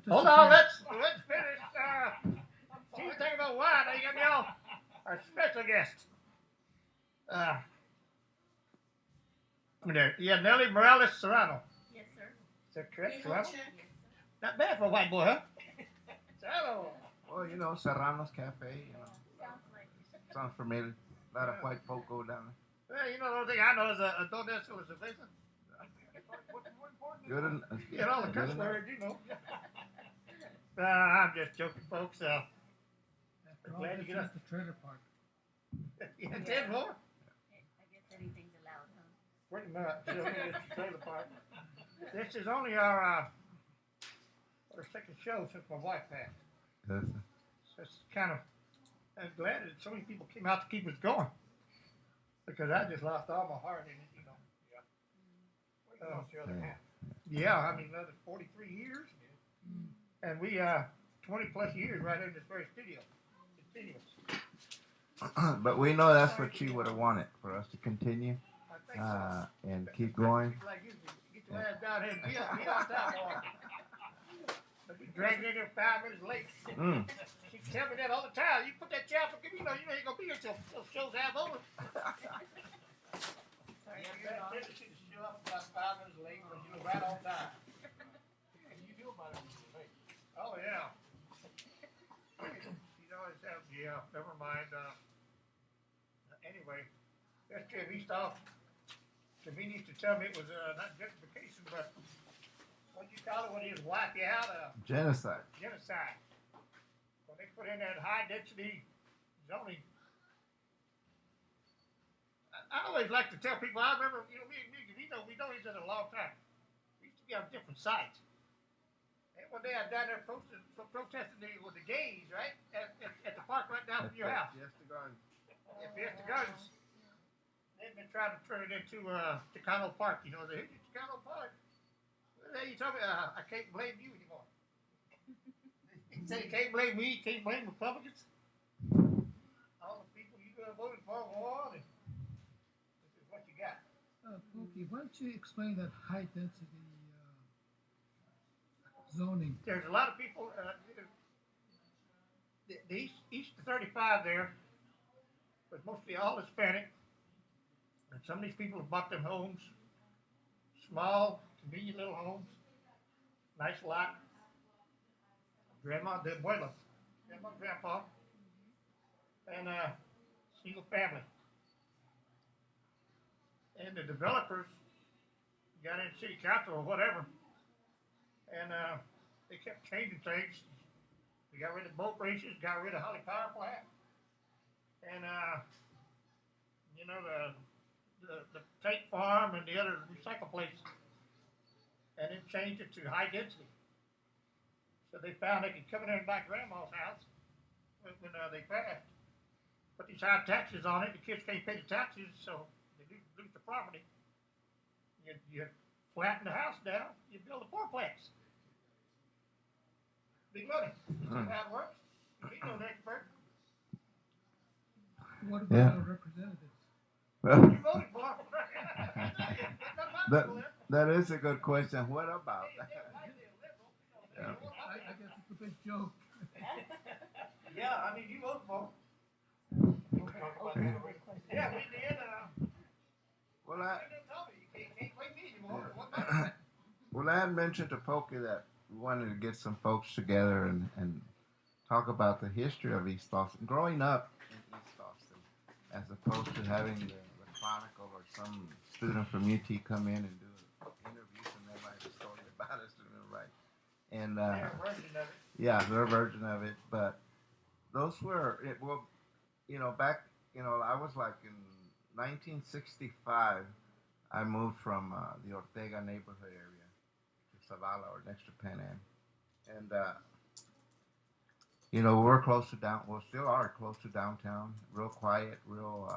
Hold on, let's finish. See you think about wine. Now you got me all our special guest. Uh, yeah, Nelly Morales Serrano. Yes, sir. Is that correct, Serrano? Yes, sir. Not bad for a white boy, huh? Serrano. Well, you know, Serrano's Cafe, you know. Sounds like. Sounds familiar. A lot of white folk go down Well, you know, the only thing I know is a Dos Cerveza. there. Good enough. You know, all the curse words, you know. I'm just joking, folks. Glad you get us the trailer park. Yeah, 10 more. I guess anything's allowed, huh? Pretty much. It's the trailer park. This is only our second show since my wife passed. Yes. So it's kind of, I'm glad that so many people came out to keep us going. Because I just lost all my heart in it, you know. Yeah. Lost the other half. Yeah, I mean, another 43 years. And we, 20 plus years right in this very studio. Continuous. But we know that's what she would have wanted, for us to continue I think so. and keep going. Like you, get your ass down here and be on time, boy. But you dragged in here 5 minutes late. She tell me that all the time. You put that chair up, you know you ain't gonna be here till show's half over. Sorry You for your have loss. tendency to show up about 5 minutes late, but you know right on time. You knew about it when you were late. Oh yeah. She always have, yeah. Never mind. Anyway, that's Jim East off. He used to tell me it was not justification, but what do you call it when he was wipe you out? Genocide. Genocide. When they put in that high density zoning. I always like to tell people, I remember, you know, me and Gavino, we know each other a long time. We used to be on different sides. And one day I'm down there protesting with the gays, right? At the park right down from your house. Yes, the garden. If Fiesta Gardens, they've been trying to turn it into Chicano Park. You know, the Chicano Park. Well, you told me I can't blame you anymore. You say you can't blame me, you can't blame Republicans. All the people you voted for won, and this is what you got. Pokey, why don't you explain that high density zoning? There's a lot of people. The east of 35 there was mostly all Hispanic, and some of these people have bought them homes, small, convenient little homes, nice lot. Grandma, the abuela, grandma, grandpa, and single family. And the developers got in city council or whatever, and they kept changing things. They got rid of boat races, got rid of Holly Power Plant, and you know the tank farm and the other recycle places, and then changed it to high density. So they found they could come in there and buy grandma's house when they passed. Put these high taxes on it. The kids can't pay the taxes, so they lose the property. You flatten the house down. You build a fourplex. Big money. That's how it works. You know the expert. What about our representatives? You voted for them. That is a good question. What about? I guess it's a big joke. Yeah, I mean, you voted for them. Yeah, we did. Well, You can't blame me anymore. well, I had mentioned to Pokey that we wanted to get some folks together and talk about the history of East Austin, growing up in East Austin, as opposed to having the Chronicle or some student from UT come in and do interviews and then write a story about us, right? And Their version of it. yeah, their version of it. But those were back. I was like in 1965. I moved from the Ortega neighborhood area to Zavala or next to Pan Am, and we're close to we still are close to downtown. Real quiet, real.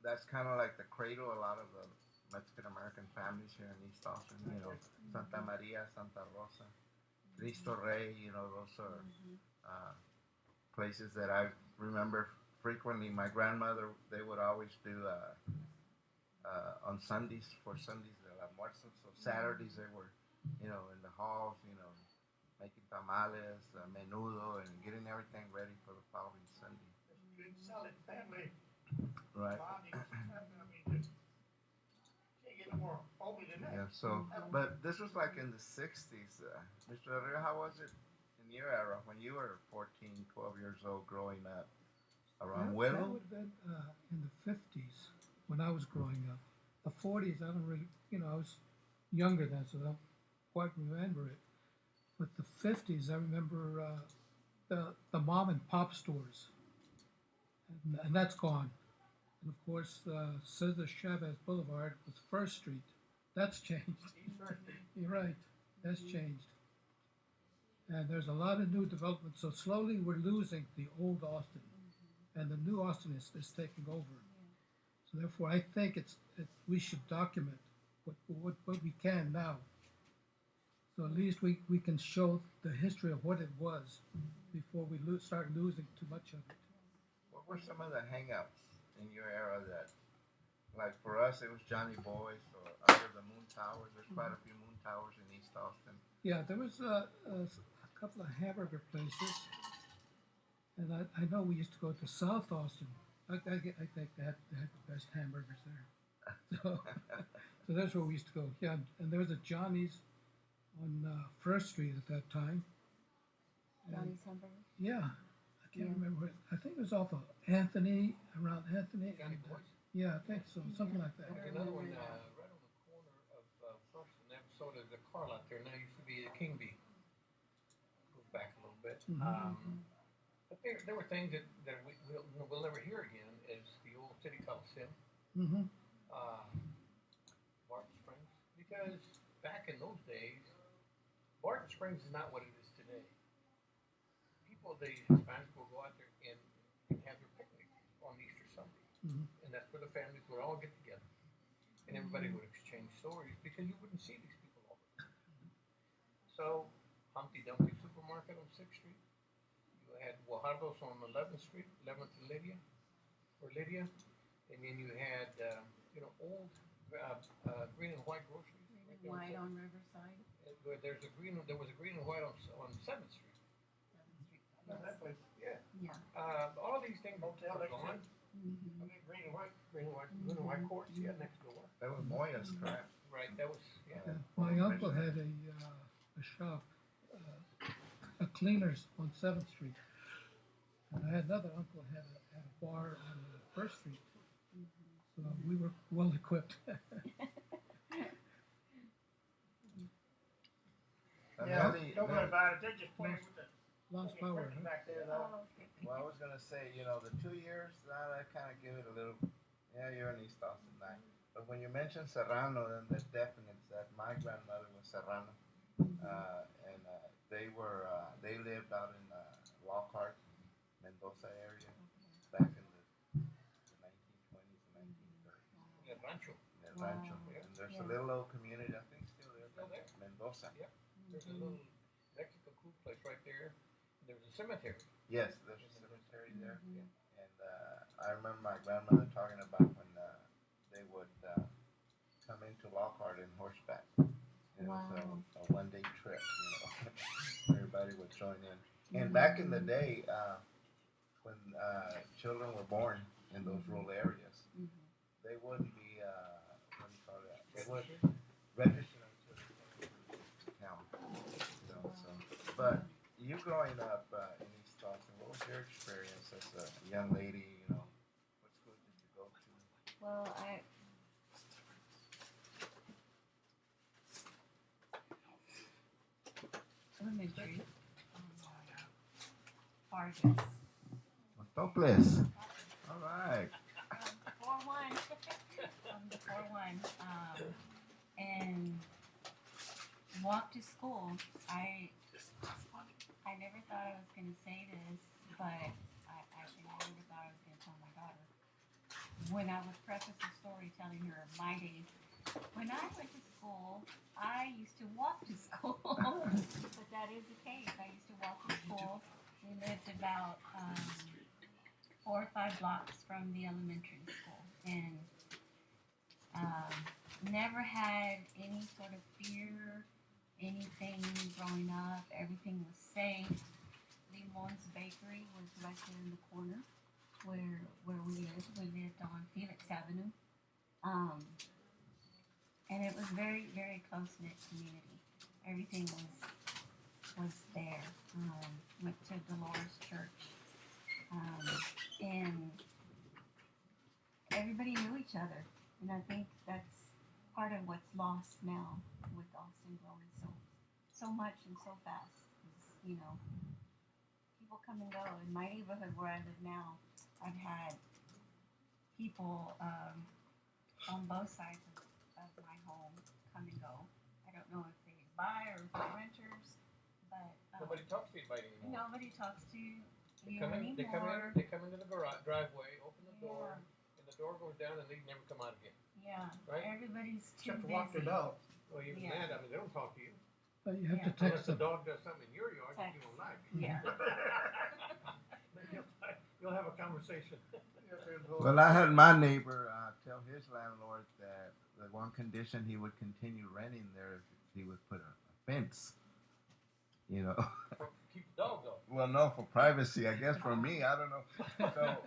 That's kind of like the cradle. A lot of the Mexican American families here in East Austin. Santa Maria, Santa Rosa, Cristo Rey. Those are places that I remember frequently. My grandmother, they would always do on Sundays, for Sundays, el almuerzo. So Saturdays they were, in the halls, making tamales, menudo, and getting everything ready for the following Sunday. Good, solid family Right. bonding. I mean, just can't get no more homely than that. Yeah. So, but this was like in the '60s. Mr. Herrera, how was it in your era when you were 14, 12 years old, growing up around That Willow? would have been in the 50s when I was growing up. The 40s, I don't really, I was younger then, so I don't quite remember it. But the 50s, I remember the mom and pop stores, and that's gone. And of course, Cesar Chavez Boulevard was First Street. That's changed. East First Street. You're right. That's changed. And there's a lot of new development. So slowly we're losing the old Austin, and the new Austin is taking over. So therefore, I think we should document what we can now. So at least we can show the history of what it was before we start losing too much of it. What were some of the hangouts in your era that, like for us, it was Johnny Boy's or under the Moon Towers? There's quite a few Moon Towers in East Austin. Yeah, there was a couple of hamburger places, and I know we used to go to South Austin. I think they had the best hamburgers there. So that's where we used to go. Yeah, and there was a Johnny's on First Street at that time. And, Johnny's Hamburger. yeah, I can't remember it. I think it was off of Anthony, around Anthony. Johnny and, Boy's? yeah, I think so, something like that. There's another one right on the corner of First and Episode of the car lot there. Now used to be a King Bee. Goes back a little bit. But there were things that we'll never hear again. Is the old City Coliseum, Mm-hmm. Barton Springs, because back in those days, Barton Springs is not what it is today. People, the Hispanics will go out there and have their picnic on Easter Sunday, and that's where the families would all get together, and everybody would exchange stories because you wouldn't see these people all the time. So Humpty Dumpty Supermarket on 6th Street. You had Guajardo's on 11th Street, 11th and Lydia, and then you had old green and white groceries. Right there White on Riverside. There was a green and white on 7th Street. 7th Street. That place, yeah. Yeah. All of these things Hotel are next to gone. it. I mean, green and white courts, yeah, next door. That was Moya's, correct? Right, that was, yeah. My uncle had a shop, a cleaners on 7th Street. And I had another uncle who had a bar on First Street. So we were well equipped. Yeah, don't worry about it. They're just playing with the Lost power. equipment Huh? back there, though. Oh, okay. Well, I was gonna say, the 2 years, I kind of give it a little. Yeah, you're in East Austin now. But when you mention Serrano, then the definite that my grandmother was Serrano, and they lived out in Lockhart, Mendoza area, back in the 1920s and 1930s. El Rancho. In El Rancho, Yeah. and there's a little old community, I think, still there, Still there. Mendoza. Yep. There's a little Mexican food place right there. There's a cemetery. Yes, there's a cemetery there, and I remember my grandmother talking about when they would come into Lockhart in horseback. It was a one-day trip, Everybody would join in. And back in the day, when children were born in those rural areas, they wouldn't be, what do you call that? They wouldn't register until they came to town. But you growing up in East Austin, what was your experience as a young lady? What school did you go to? Well, elementary. Vargas. Toples. All right. 4-1. The 4-1. And walk to school. I never thought I was going to say this, but I never thought I was going to tell my daughter. When I would preface the story telling her of my days, when I went to school, I used to walk to school. But that is the case. I used to walk to school. We lived about 4 or 5 blocks from the elementary school. And never had any sort of fear, anything growing up. Everything was safe. Limon's Bakery was right there in the corner where we lived. We lived on Felix Avenue. Um, and it was very, very close knit community. Everything was there. Went to Dolores Church. And everybody knew each other. And I think that's part of what's lost now with Austin growing so much and so fast. Is, people come and go. In my neighborhood where I live now, I've had people on both sides of my home come and go. I don't know if they buy or if they're renters, but Nobody talks to anybody anymore. nobody talks to you They anymore. come into the driveway, open the door, and the door goes down, and they never come out again. Yeah, Right? everybody's too Except to busy. walk the dog. Well, even Yeah. that, I mean, they don't talk to you You have to Yeah. unless text the them. dog does something in your yard that you don't like. Yeah. You'll have a conversation. Well, I had my neighbor tell his landlord that the one condition he would continue renting there is he would put a fence. You know. Keep the dogs off. Well, no, for privacy, I guess. For me, I don't know. So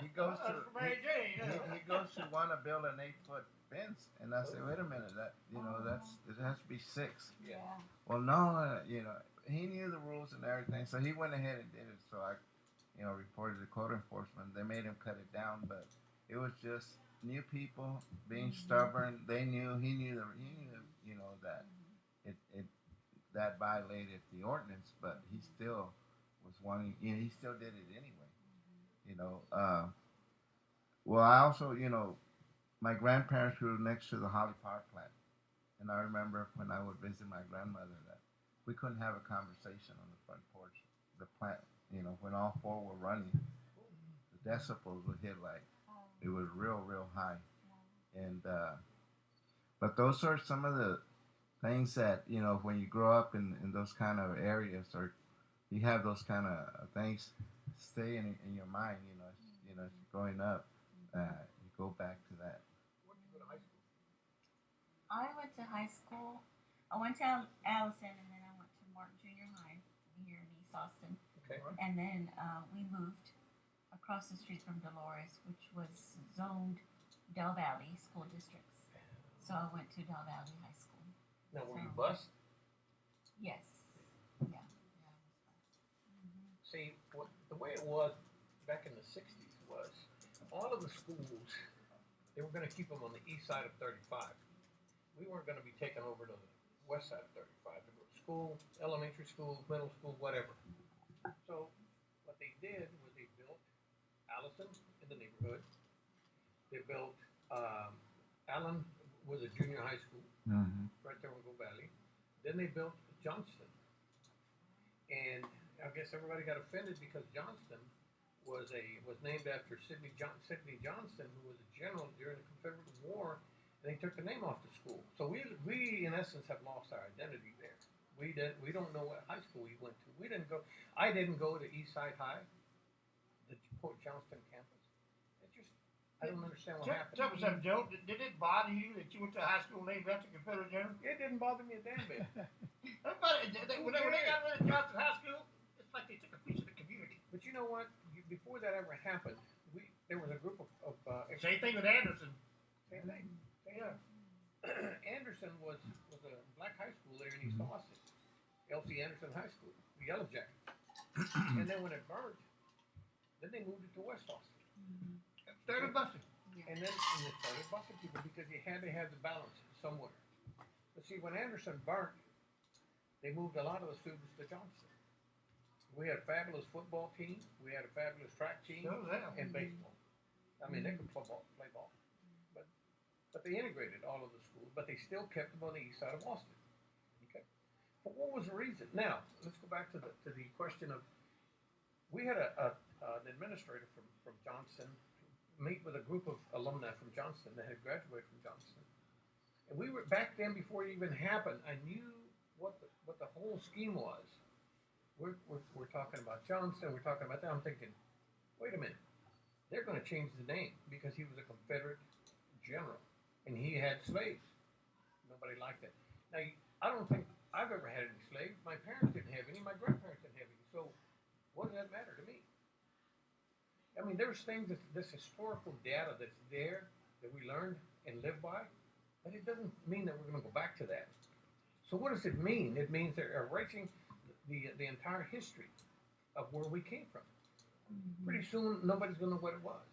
he goes to That's for Mary Jane, yeah. he goes to want to build an 8-foot fence, and I say, wait a minute, it has to be 6. Yeah. Well, no, he knew the rules and everything, so he went ahead and did it. So I, reported to code enforcement. They made him cut it down, but it was just new people being stubborn. He knew that it that violated the ordinance, but he still was wanting. He still did it anyway. Well, I also, my grandparents grew next to the Holly Power Plant, and I remember when I would visit my grandmother that we couldn't have a conversation on the front porch. The plant, when all 4 were running, the decibels would hit it was real, real high, and but those are some of the things that when you grow up in those kind of areas, or you have those kind of things stay in your mind. Growing up, you go back to that. Where did you go to high school? I went to high school. I went to Allison, and then I went to Martin Junior High here in East Austin. Okay. And then we moved across the street from Dolores, which was zoned Del Valley School Districts. So I went to Del Valley High School. Now, were you bused? Yes. Yeah. See, the way it was back in the 60s was all of the schools, they were going to keep them on the east side of 35. We weren't going to be taken over to the west side of 35 to go to school, elementary school, middle school, whatever. So what they did was they built Allison in the neighborhood. They built Allen was a junior high school right there in Gold Valley. Then they built Johnston. And I guess everybody got offended because Johnston was named after Sidney Johnston, who was a general during the Confederate War, and they took the name off the school. So we in essence have lost our identity there. We don't know what high school we went to. I didn't go to East Side High, the Port Johnston campus. I don't understand what happened. Tell me something, Joe. Did it bother you that you went to a high school named after Confederate general? It didn't bother me a damn bit. Everybody, when they got rid of Johnson High School, it's like they took a piece of the community. But you know what? Before that ever happened, there was a group of Same thing with Anderson. same thing. Yeah. Anderson was a black high school there in East Austin, L.C. Anderson High School, the Yellow Jackets. And then when it burned, then they moved it to West Austin. Started busting. And then they started busting people because you had to have the balance somewhere. But see, when Anderson burnt, they moved a lot of the students to Johnston. We had a fabulous football team. We had a fabulous track team and baseball. I mean, they could play ball. But they integrated all of the schools, but they still kept them on the east side of Austin. Okay. But what was the reason? Now, let's go back to the question of, we had an administrator from Johnston meet with a group of alumni from Johnston that had graduated from Johnston. And we were, back then, before it even happened, I knew what the whole scheme was. We're talking about Johnston, we're talking about that. I'm thinking, wait a minute, they're going to change the name because he was a Confederate general. and he had slaves. Nobody liked that. Now, I don't think I've ever had any slaves. My parents didn't have any. My grandparents didn't have any. So, what does that matter to me? I mean, there's things that this historical data that's there that we learned and live by, but it doesn't mean that we're going to go back to that. So, what does it mean? It means they're erasing the entire history of where we came from. Pretty soon, nobody's going to know what it was.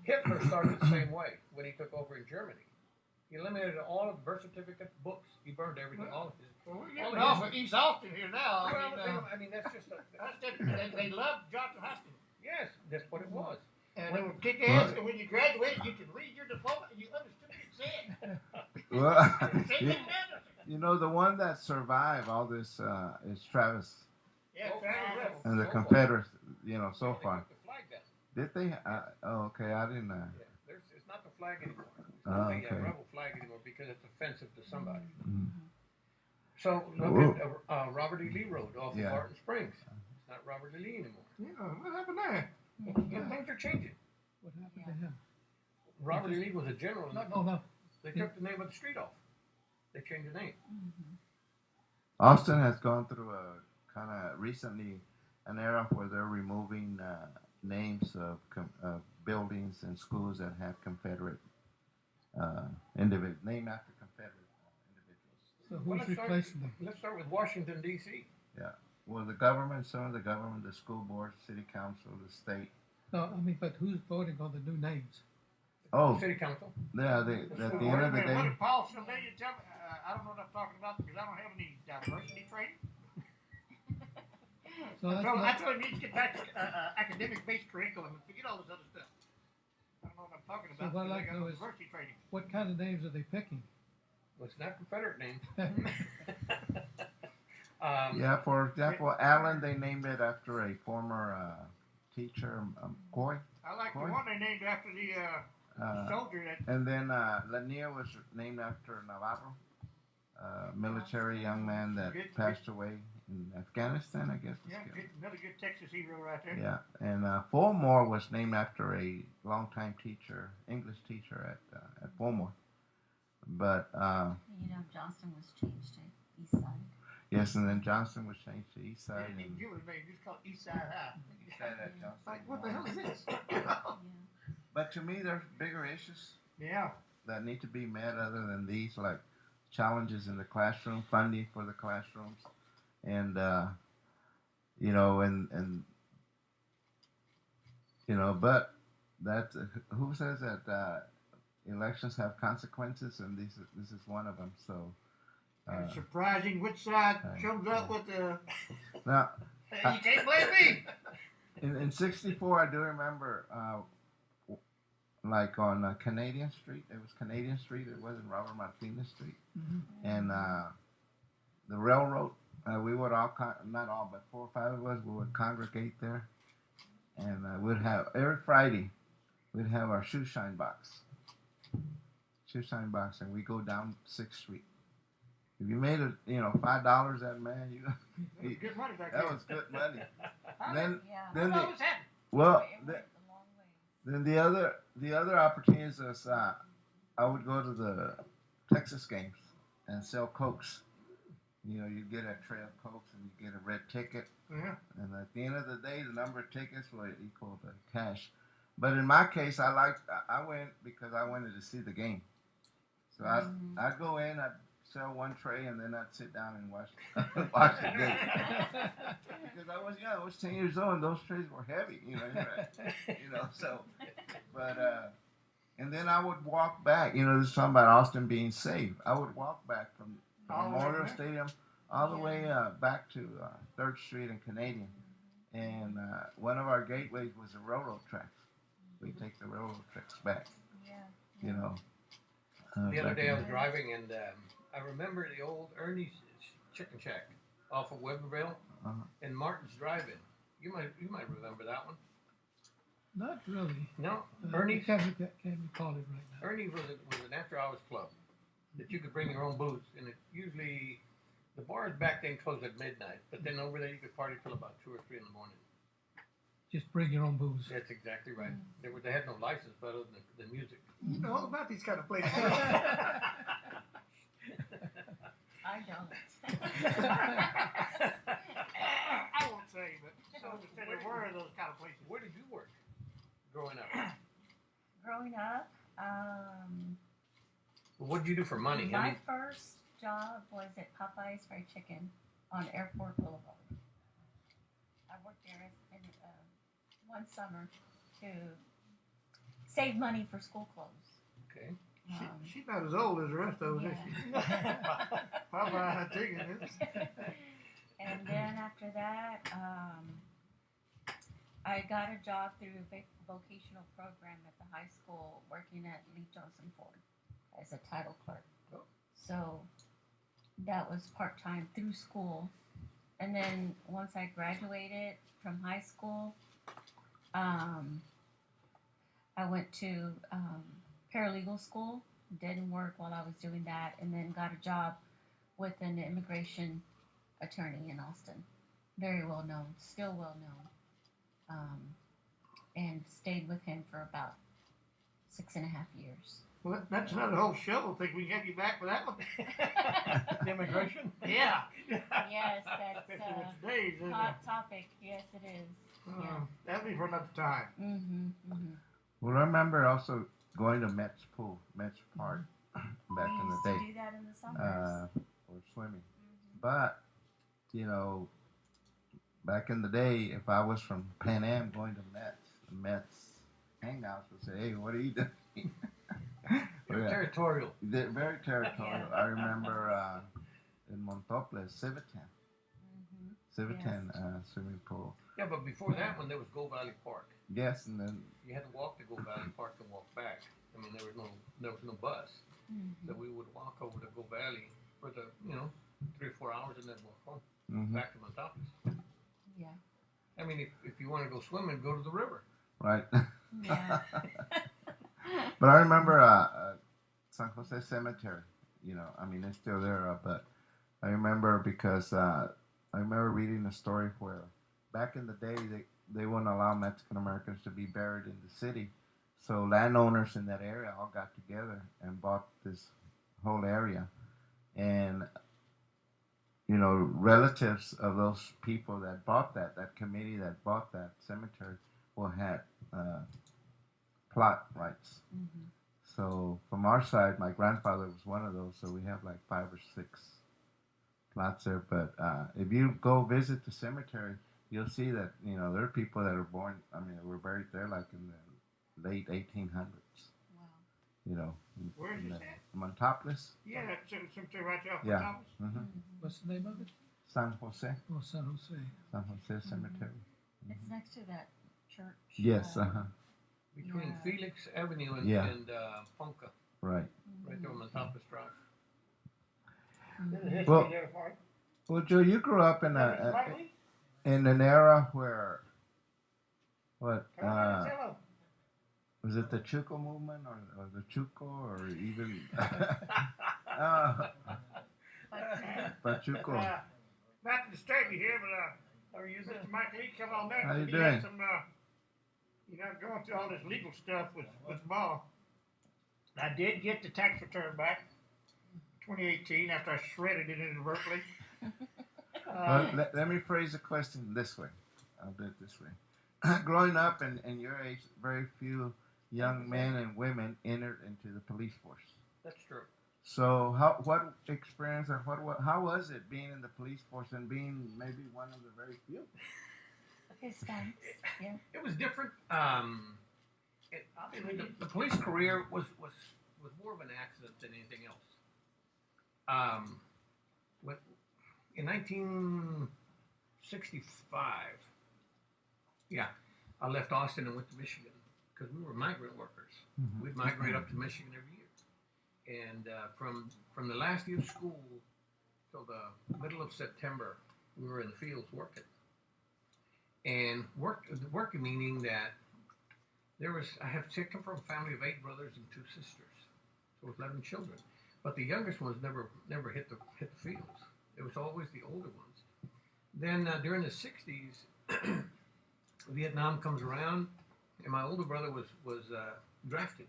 Hitler started the same way when he took over in Germany. He eliminated all of the birth certificate books. He burned everything, all of his. Well, we're all getting of off his- of East Austin here now. Well, I mean, that's just they love Johnson High School. yes, that's what it was. And they would kick ass, and when you graduated, you could read your diploma and you understood what it said. Well, Same thing now. you know, the one that survived all this is Travis Yeah, Oh, Travis yeah. Rebel. and the So far. Confederates. You know, so They far. took the flag down. Did they? Oh, okay. I didn't. Yeah, it's not the flag anymore. It's Oh, not the okay. rebel flag anymore because it's offensive to somebody. Mm. So look Whoa. at Robert E. Lee Road off Yeah. of Barton Springs. It's not Robert E. Lee anymore. Yeah, what happened there? And things are changing. What happened to him? Robert E. Lee was a general. And No. they took the name of the street off. They changed the name. Austin has gone through a kind of recently an era where they're removing names of buildings and schools that have Confederate individuals, named after Confederate individuals. So Well, who's let's start- replacing them? Let's start with Washington, D.C. Well, the government, some of the government, the school board, city council, the state. No, I mean, but who's voting on the new names? Oh, City Council. yeah. At the end of the What day, did Paul Sylvania tell me? I don't know what I'm talking about because I don't have any diversity training. So that's I not, told him he needs to get back to academic-based curriculum and forget all this other stuff. I don't know what I'm talking So about. what I'd because I like got to no know is- diversity training. what kind of names are they picking? Well, it's not Confederate name. yeah. For example, Allen, they named it after a former teacher, Coy. I like the Boy. one they named after the soldier that. And then Lanier was named after Navarro, military young man that Good- passed away in Afghanistan, I guess. was Yeah, killed. good, another good Texas hero right there. Yeah, and Fillmore was named after a longtime teacher, English teacher at Fillmore. But Johnston was changed to East Side. yes, and then Johnson was changed to East Side. They didn't And give it a name, just called East Side High. East Side at Johnson. Like, what the hell is this? But to me, there's bigger issues Yeah. that need to be met other than these, like challenges in the classroom, funding for the classrooms, and but that who says that elections have consequences, and this is one of them. So And it's surprising which side Right. comes up with the. now, You can't blame me. in '64, I do remember. Like on Canadian Street, it was Canadian Street. It wasn't Robert Martinez Street, and the railroad. We would all, not all, but 4 or 5 of us, we would congregate there, and we'd have every Friday, we'd have our shoe shine box, and we go down 6th Street. If you made it, $5 that man, It was good money back that then. was good money. Huh? Then, Yeah. then What the, was happening? well, It went a long way. then the other opportunities is I would go to the Texas games and sell Cokes. You get a tray of Cokes and you get a red ticket. Yeah. And at the end of the day, the number of tickets would equal the cash. But in my case, I went because I wanted to see the game. So I'd go in, I'd sell one tray, and then I'd sit down and watch the game. Because I was young, I was 10 years old, and those trays were heavy, so. But and then I would walk back. This is talking about Austin being safe. I would walk back from Memorial Stadium all the way back to 3rd Street and Canadian. And one of our gateways was the railroad tracks. We take the railroad tracks back. Yeah. The other back day I in was the- driving and I remember the old Ernie's Chicken Shack off of Weberville and Martin's Drive-In. You might remember that one. Not really. No, I Ernie's. can't recall it right now. Ernie was an after-hours club that you could bring your own booze, and it usually the bars back then closed at midnight, but then over there you could party till about 2 or 3 in the morning. just bring your own booze. That's exactly right. They had no license but other than the music. You know all about these kind of places. I don't. I won't say, but there were those kind of places. Where did you work growing up? Growing up, What did you do for money? my first job was at Popeye's Fried Chicken on Airport Boulevard. I worked there one summer to save money for school clothes. Okay. She's not as old as the rest of us, is she? Popeye chicken is. And then after that, I got a job through a vocational program at the high school working at Lee Johnson Ford as a title clerk. Oh. So that was part-time through school. And then once I graduated from high school, I went to paralegal school, didn't work while I was doing that, and then got a job with an immigration attorney in Austin. Very well known, still well known. And stayed with him for about 6.5 years. Well, that's another whole show. Think we can have you back for that one? Immigration? Yeah. Yes, that's Especially a with today's, isn't it? hot topic. Yes, it is. Yeah. That'll be for another time. Well, I remember also going to Mets Pool, Mets Park, back We in the used day. to do that in the summers. For swimming. But, you know, back in the day, if I was from Pan Am going to Mets, the Mets hangouts would say, hey, what are you doing? You're territorial. They're very territorial. I remember in Montoples, Civitan. Civitan swimming pool. Yeah, but before that one, there was Go Valley Park. Yes, and then You had to walk to Go Valley Park and walk back. I mean, there was no bus, so we would walk over to Go Valley for the 3 or 4 hours and then walk home back to Montoples. Yeah. I mean, if you want to go swimming, go to the river. right. Yeah. But I remember San Jose Cemetery. You know, I mean, it's still there, but I remember because I remember reading a story where back in the day they wouldn't allow Mexican Americans to be buried in the city, so landowners in that area all got together and bought this whole area, and you know, relatives of those people that bought that committee that bought that cemetery, had plot rights. So from our side, my grandfather was one of those, so we have like 5 or 6 plots there. But if you go visit the cemetery, you'll see that, you know, there are people that are born, I mean, were buried there like in the late 1800s. Wow. You know. Where is this at? Montoples. Yeah, that's cemetery right there off Yeah. the top. What's the name of it? San Jose. Oh, San Jose. San Jose Cemetery. It's next to that church. Yes, Between Yeah. Felix Avenue and, Yeah. and Ponca, right. right there on Montoples Drive. There's a history Well- there for it. Well, Joe, you grew up in Slightly? in an era where what Come on, tell 'em. was it the Chuco movement or the Chuco or even Pachuco? Not to disturb you here, but Mr. Mike Lee, come on back. How you He doing? had some, going through all this legal stuff with Ball. I did get the tax return back, 2018, after I shredded it inadvertently. Well, let me phrase the question this way. I'll do it this way. Growing up in your age, very few young men and women entered into the police force. That's true. So what experience or how was it being in the police force and being maybe one of the very few? Hispanics. Yeah. It was different. The police career was more of an accident than anything else. In 1965, I left Austin and went to Michigan because we were migrant workers. We'd migrate up to Michigan every year, and from the last year of school till the middle of September, we were in the fields working. And working meaning that I come from a family of 8 brothers and 2 sisters, so with 11 children. But the youngest ones never hit the fields. It was always the older ones. Then during the 60s, Vietnam comes around, and my older brother was drafted.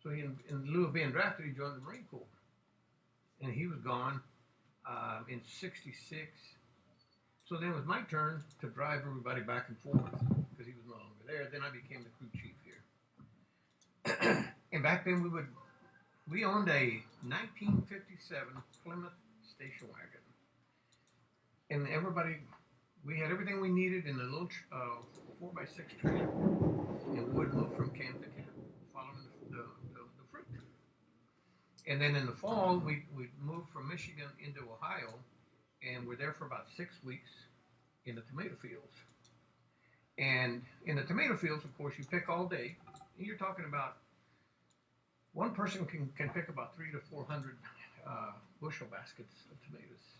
So he, in lieu of being drafted, he joined the Marine Corps, and he was gone in '66. So then it was my turn to drive everybody back and forth because he was no longer there. Then I became the crew chief here. And back then we owned a 1957 Plymouth station wagon, and we had everything we needed in a little 4x6 trailer, and we would move from camp to camp, following the fruit. And then in the fall, we moved from Michigan into Ohio, and we're there for about 6 weeks in the tomato fields. And in the tomato fields, of course, you pick all day, and you're talking about one person can pick about 300 to 400 bushel baskets of tomatoes.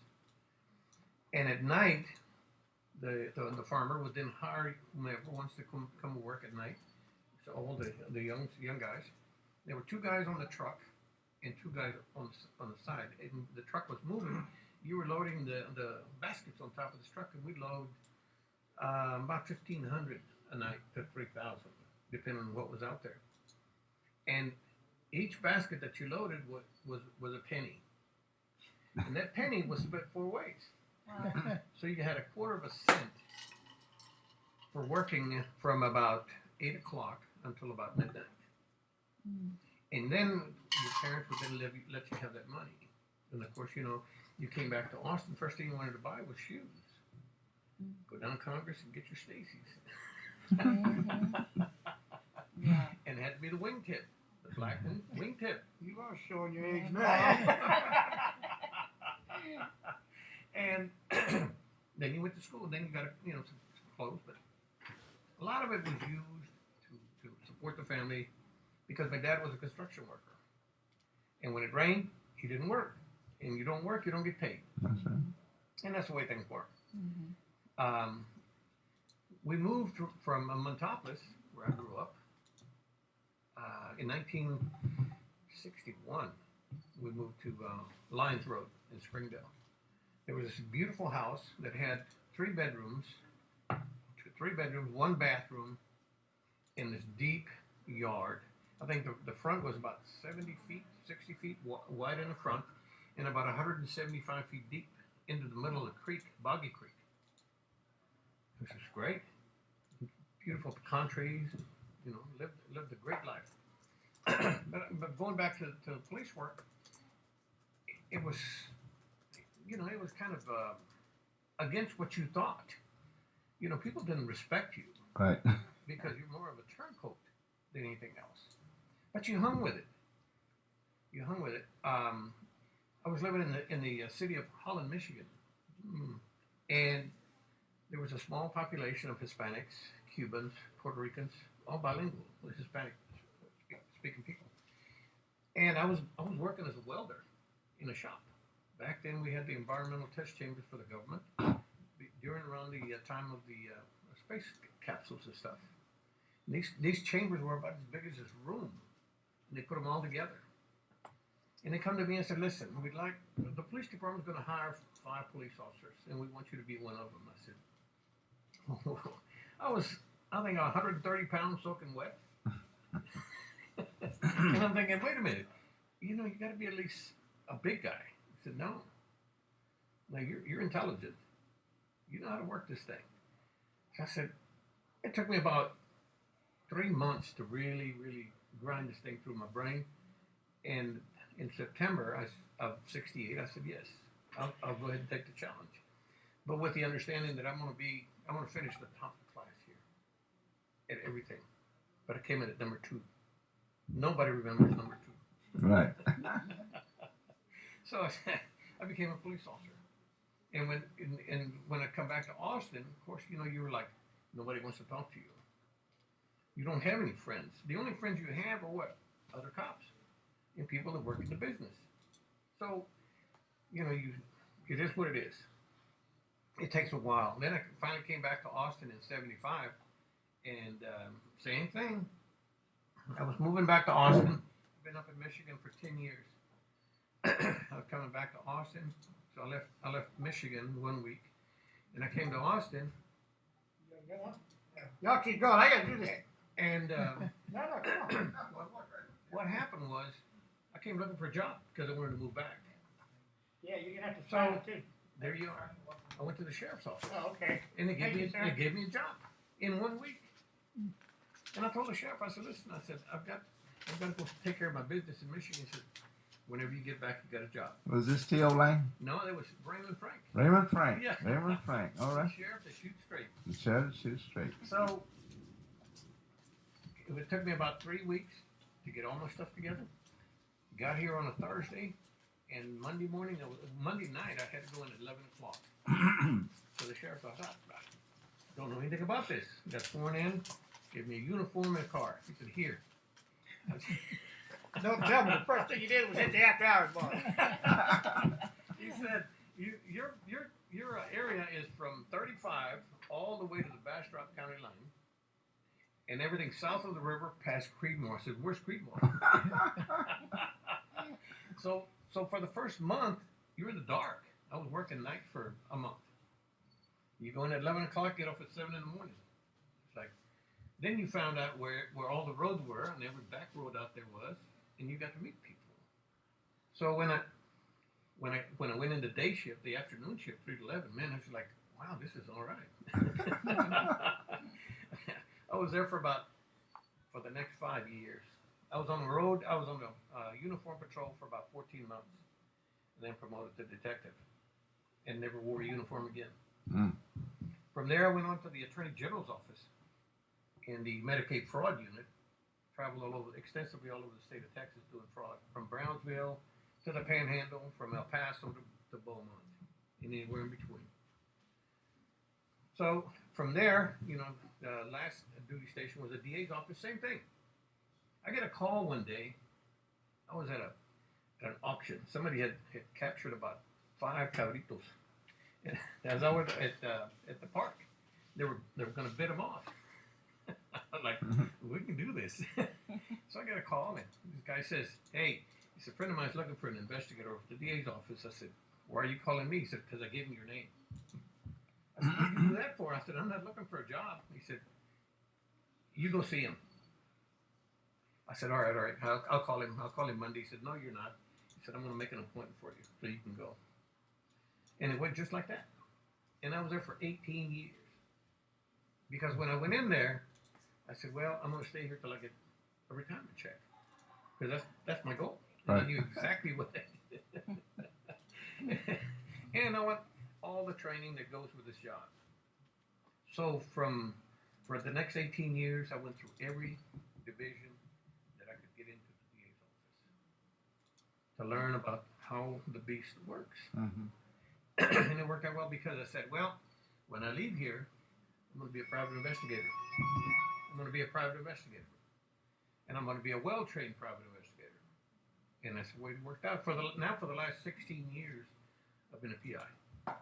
And at night, the farmer would then hire whomever wants to come work at night. So all the young guys. There were 2 guys on the truck and 2 guys on the side. And the truck was moving. You were loading the baskets on top of this truck, and we'd load about 1,500 a night to 3,000, depending on what was out there. And each basket that you loaded was a penny. And that penny was split 4 ways. Wow. So you had a quarter of a cent for working from about 8 o'clock until about midnight. Mm. And then your parents would then let you have that money. And of course, you came back to Austin, first thing you wanted to buy was shoes. Mm. Go down Congress and get your Stacy's. Mm-hmm. Yeah. And it had to be the wingtip, the black wingtip. You are showing your age now. And then you went to school. Then you got some clothes, but a lot of it was used to support the family because my dad was a construction worker, and when it rained, he didn't work, and you don't work, you don't get paid. That's right. And that's the way things work. Mm-hmm. We moved from Montopolis, where I grew up, in 1961. We moved to Lyons Road in Springdale. There was this beautiful house that had 3 bedrooms, 1 bathroom, in this deep yard. I think the front was about 70 feet, 60 feet wide in the front, and about 175 feet deep into the middle of the creek, Boggy Creek. Which was great. Beautiful pecan trees, lived a great life. but going back to the police work, it was kind of against what you thought. People didn't respect you Right. because you're more of a turncoat than anything else. But you hung with it. I was living in the city of Holland, Michigan, and there was a small population of Hispanics, Cubans, Puerto Ricans, all bilingual, Hispanic speaking people. And I was working as a welder in a shop. Back then, we had the environmental test chambers for the government around the time of the space capsules and stuff. And these chambers were about as big as this room, and they put them all together. And they come to me and said, "Listen, the police department's going to hire 5 police officers, and we want you to be one of them." I said, I think 130 pounds soaking wet. And I'm thinking, wait a minute, you got to be at least a big guy. I said, no, you're intelligent. You know how to work this thing. So I said, it took me about 3 months to really, really grind this thing through my brain. And in September of '68, I said, yes, I'll go ahead and take the challenge. But with the understanding that I'm going to finish the top of the class here at everything. But I came in at number 2. Nobody remembers number 2. Right. So I became a police officer. And when I come back to Austin, of course, you were like, nobody wants to talk to you. You don't have any friends. The only friends you have are what? Other cops and people that work in the business. So, it is what it is. It takes a while. Then I finally came back to Austin in '75, and same thing. I was moving back to Austin. I've been up in Michigan for 10 years. I was coming back to Austin, so I left Michigan 1 week, and I came to Austin. You got a good one? Y'all keep going. I gotta do this. And No, come on. what happened was, I came looking for a job because I wanted to move back. Yeah, you're gonna have to sign it too. There you are. I went to the sheriff's office, Oh, okay. and they Thank you, sir. gave me a job in 1 week. And I told the sheriff, I said, listen, I said, I've got to go take care of my business in Michigan. He said, whenever you get back, you got a job. Was this T.O. Lane? No, it was Raymond Frank. Raymond Frank. Yeah. Raymond Frank. All right. The sheriff that shoots straight. The sheriff shoots straight. So it took me about 3 weeks to get all my stuff together. Got here on a Thursday, and Monday night I had to go in at 11 o'clock. So the sheriff thought, I don't know anything about this. Got sworn in, gave me a uniform and a car. He said, here. Don't tell me the first thing you did was hit the after hours bar. He said, your area is from 35 all the way to the Bastrop County line, and everything south of the river past Creedmoor. I said, where's Creedmoor? So for the first month, you're in the dark. I was working nights for a month. You go in at 11 o'clock, get off at 7 in the morning. It's like, then you found out where all the roads were, and every back road out there was, and you got to meet people. So when I went into day shift, the afternoon shift, 3 to 11, man, I was like, wow, this is all right. I was there for the next 5 years. I was on the road. I was on the uniform patrol for about 14 months, and then promoted to detective, and never wore a uniform again. Mm. From there, I went on to the Attorney General's office in the Medicaid fraud unit. Traveled extensively all over the state of Texas doing fraud, from Brownsville to the Panhandle, from El Paso to Beaumont, and anywhere in between. So from there, the last duty station was a DA's office. Same thing. I get a call one day. I was at an auction. Somebody had captured about 5 cabritos. And as I was at the park, they were going to bid them off. I'm like, we can do this. So I got a call, and this guy says, hey, a friend of mine is looking for an investigator over at the DA's office. I said, why are you calling me? He said, because I gave him your name. I said, what did you do that for? I said, I'm not looking for a job. He said, you go see him. I said, all right. I'll call him. I'll call him Monday. He said, no, you're not. He said, I'm going to make an appointment for you so you can go. And it went just like that. And I was there for 18 years. Because when I went in there, I said, well, I'm going to stay here till I get a retirement check. Because that's my goal. And I knew exactly what that did. And I want all the training that goes with this job. So for the next 18 years, I went through every division that I could get into the DA's office to learn about how the beast works. Mm-hmm. And it worked out well because I said, well, when I leave here, I'm going to be a private investigator. I'm going to be a private investigator. And I'm going to be a well-trained private investigator. And that's the way it worked out. For the last 16 years, I've been a PI.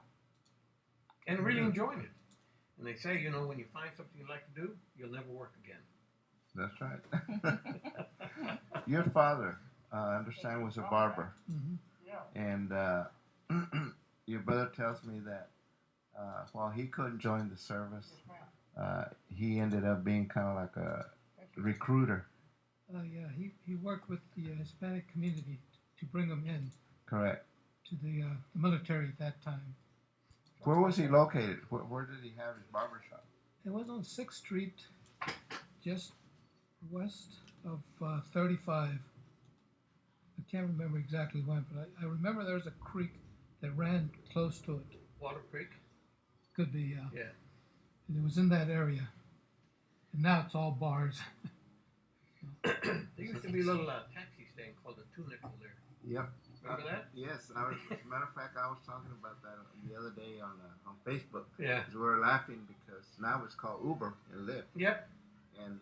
And really enjoying it. And they say, when you find something you like to do, you'll never work again. That's right. Your father, I understand, was a barber. Mm-hmm. Yeah. And your brother tells me that while he couldn't join the service, he ended up being kind of like a recruiter. Yeah, he worked with the Hispanic community to bring them in Correct. to the military at that time. Where was he located? Where did he have his barber shop? It was on 6th Street, just west of 35. I can't remember exactly when, but I remember there was a creek that ran close to it. Water Creek? Could be, Yeah. And it was in that area. And now it's all bars. There used to be a little taxi stand called the Two Nickel there. Yep. Remember that? Yes. As a matter of fact, I was talking about that the other day on Facebook. Yeah. 'Cause we were laughing because now it's called Uber and Lyft. Yep. And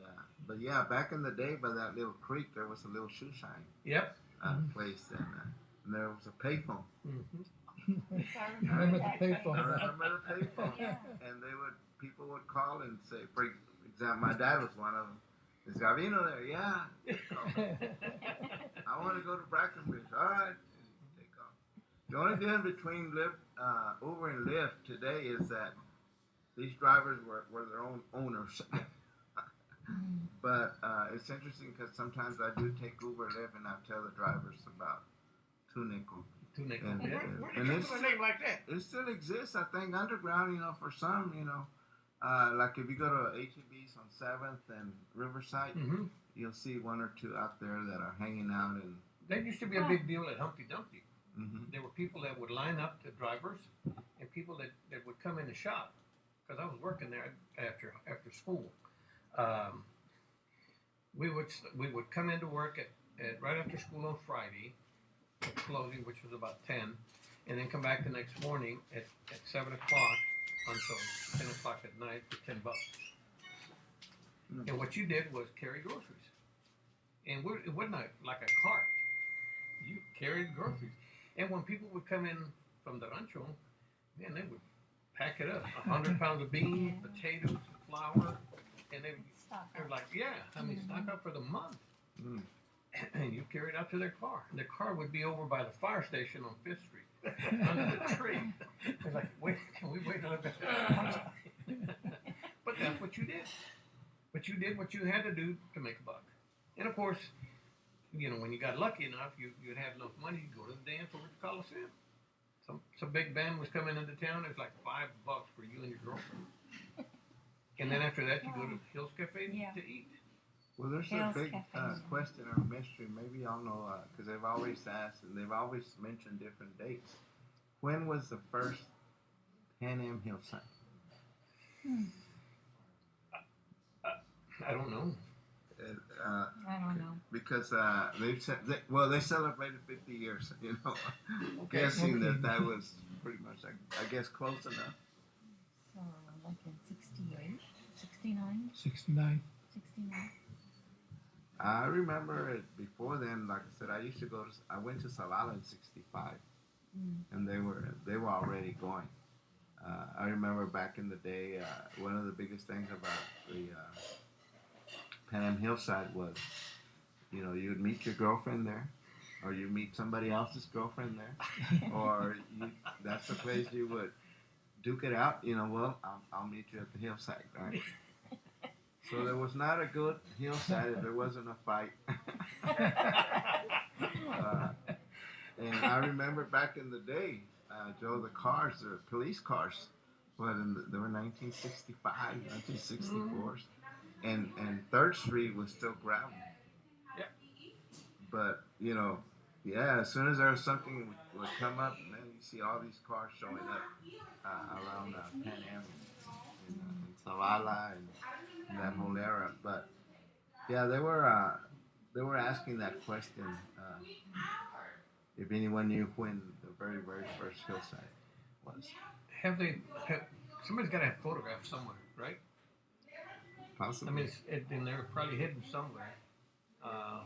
but yeah, back in the day, by that little creek, there was a little shoe shine Yep. place, and there was a payphone. Mm-hmm. I remember the payphone. I remember the payphone. Yeah. And people would call and say, for example, my dad was one of them. Is Gavino there? Yeah. I want to go to Brackenridge. All right. And take off. The only difference between Uber and Lyft today is that these drivers were their own owners. But it's interesting because sometimes I do take Uber Lyft and I tell the drivers about two nickel. Two nickel. And, Yeah. Where and did you it's, come to a name like that? it still exists, I think, underground, for some, like if you go to HEB's on 7th and Riverside, Mm-hmm. you'll see one or two out there that are hanging out. And That used to be a big deal at Humpty Dumpty. mm-hmm. There were people that would line up to drivers and people that would come in and shop because I was working there after school. We would come into work at right after school on Friday, at closing, which was about 10, and then come back the next morning at 7 o'clock until 10 o'clock at night for $10. Mm. And what you did was carry groceries, and it wasn't like a cart. You carried groceries, and when people would come in from the rancho, man, they would pack it up. 100 pounds of beans, potatoes, flour, and they were like, yeah, I mean, stock up for the month. Mm. And you carry it out to their car. And their car would be over by the fire station on 5th Street, under the tree. It's like, wait, can we wait a little bit? But that's what you did. But you did what you had to do to make a buck. And of course, when you got lucky enough, you'd have enough money to go to the dance over at the Coliseum. Some big band was coming into town. It was like $5 for you and your girlfriend. And then after that, you go to Hills Cafe to eat. Well, there's Hills a big Cafe. question or mystery. Maybe y'all know, because they've always asked and they've always mentioned different dates. When was the first Pan Am Hillside? I don't know. I don't know. Because they celebrated 50 years. Okay. Guessing that was pretty much, I guess, close enough. So, like in 68, 69, 69. 69. I remember it before then. Like I said, I went to Salala in '65, and they were already going. I remember back in the day, one of the biggest things about the Pan Am Hillside was, you'd meet your girlfriend there, or you meet somebody else's girlfriend there, or that's the place you would duke it out. Well, I'll meet you at the hillside, right? So there was not a good hillside if there wasn't a fight. And I remember back in the day, Joe, the police cars, they were 1965, 1964s, and 3rd Street was still gravel. Yeah. But, as soon as there was something would come up, man, you see all these cars showing up around Pan Am and Salala and that whole era. But yeah, they were asking that question if anyone knew when the very, very first hillside was. Somebody's got to have photographs somewhere, right? Possibly. I mean, and they're probably hidden somewhere